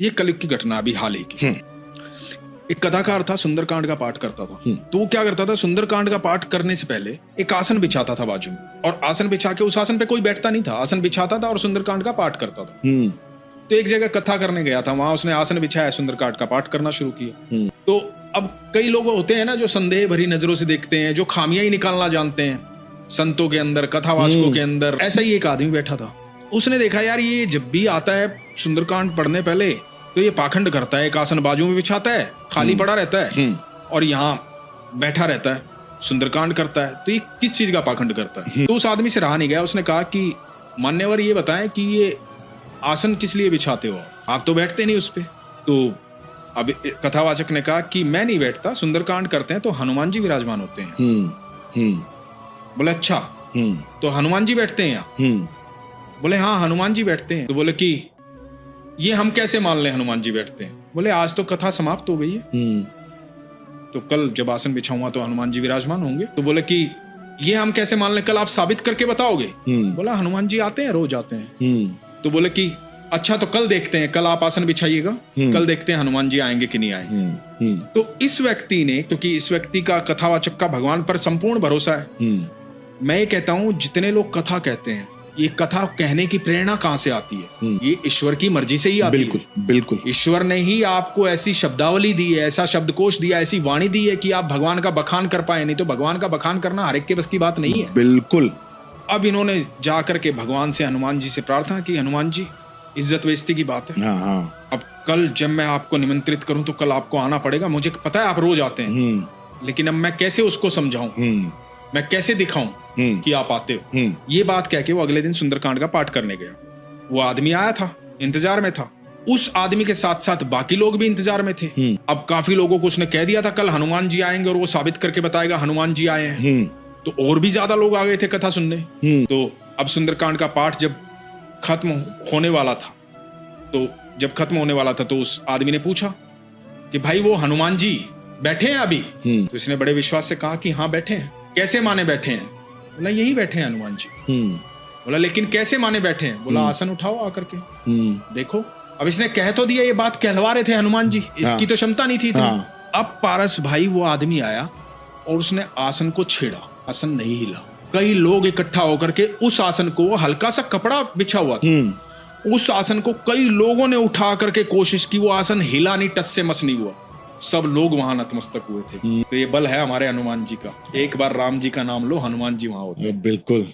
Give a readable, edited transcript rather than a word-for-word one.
ये कलयुग की घटना अभी हाल ही की। एक कथाकार था, सुंदरकांड का पाठ करता था। तो वो क्या करता था, सुंदरकांड का पाठ करने से पहले एक आसन बिछाता था बाजू में, और आसन बिछा के उस आसन पे कोई बैठता नहीं था, आसन बिछाता था और सुंदरकांड का पाठ करता था। तो एक जगह कथा करने गया था, वहां उसने आसन बिछाया, सुंदरकांड का पाठ करना शुरू किया। तो अब कई लोग होते हैं ना जो संदेह भरी नजरों से देखते हैं, जो खामियां ही निकालना जानते हैं संतों के अंदर, कथावाचकों के अंदर। ऐसा ही एक आदमी बैठा था, उसने देखा यार ये जब भी आता है सुंदरकांड पढ़ने पहले तो ये पाखंड करता है, एक आसन बाजू में बिछाता है, खाली पड़ा रहता है और यहाँ बैठा रहता है, सुंदरकांड करता है। तो ये किस चीज का पाखंड करता है? तो उस आदमी से रहा नहीं गया, उसने कहा कि मान्यवर ये बताएं कि ये आसन किस लिए बिछाते हो, आप तो बैठते नहीं उस पे। तो अब कथावाचक ने कहा कि मैं नहीं बैठता, सुंदरकांड करते हैं तो हनुमान जी विराजमान होते हैं। बोले अच्छा, तो हनुमान जी बैठते हैं यहाँ? बोले हाँ हनुमान जी बैठते हैं। तो बोले कि ये हम कैसे मान लें हनुमान जी बैठते हैं? बोले आज तो कथा समाप्त हो गई है, तो कल जब आसन बिछाऊंगा तो हनुमान जी विराजमान होंगे। तो बोले कि ये हम कैसे मान लें, कल आप साबित करके बताओगे? बोला हनुमान जी आते हैं, रोज आते हैं। तो बोले कि अच्छा तो कल देखते हैं, कल आप आसन बिछाइएगा, कल देखते हैं हनुमान जी आएंगे कि नहीं आएंगे। तो इस व्यक्ति ने, क्योंकि इस व्यक्ति का, कथावाचक का भगवान पर संपूर्ण भरोसा है, मैं ये कहता हूं जितने लोग कथा कहते हैं, ये कथा कहने की प्रेरणा कहां से आती है? ये ईश्वर की मर्जी से ही आती है। बिल्कुल। ईश्वर ने ही आपको ऐसी शब्दावली दी है, ऐसा शब्दकोश दिया, ऐसी वाणी दी है कि आप भगवान का बखान कर पाए। नहीं तो भगवान का बखान करना हर एक के बस की बात नहीं है। बिल्कुल। अब इन्होंने जाकर के भगवान से, हनुमान जी से प्रार्थना की, हनुमान जी इज्जत बेइज्जती की बात है, अब कल जब मैं आपको निमंत्रित करूं तो कल आपको आना पड़ेगा। मुझे पता है आप रोज आते हैं, लेकिन अब मैं कैसे उसको समझाऊं, मैं कैसे दिखाऊं कि आप आते हो? ये बात कह के वो अगले दिन सुंदरकांड का पाठ करने गया। वो आदमी आया था, इंतजार में था। उस आदमी के साथ साथ बाकी लोग भी इंतजार में थे। अब काफी लोगों को उसने कह दिया था कल हनुमान जी आएंगे और वो साबित करके बताएगा हनुमान जी आए हैं। तो और भी ज्यादा लोग आ गए थे कथा सुनने। तो अब सुंदरकांड का पाठ जब खत्म होने वाला था, तो उस आदमी ने पूछा कि भाई वो हनुमान जी बैठे हैं अभी? तो इसने बड़े विश्वास से कहा कि हाँ बैठे हैं। कैसे माने बैठे हैं? बोला यही बैठे हैं हनुमान जी। बोला लेकिन कैसे माने बैठे हैं? बोला आसन उठाओ आकर के देखो। अब इसने कह तो दिया, ये बात कहलवा रहे थे हनुमान जी, इसकी तो क्षमता नहीं थी इतनी। अब पारस भाई वो आदमी आया और उसने आसन को छेड़ा, आसन नहीं हिला। कई लोग इकट्ठा होकर के उस आसन को, हल्का सा कपड़ा बिछा हुआ था, उस आसन को कई लोगों ने उठा करके कोशिश की, वो आसन हिला नहीं, टस से मस नहीं हुआ। सब लोग वहां नतमस्तक हुए थे। तो ये बल है हमारे हनुमान जी का। एक बार राम जी का नाम लो, हनुमान जी वहां होते हैं। बिल्कुल।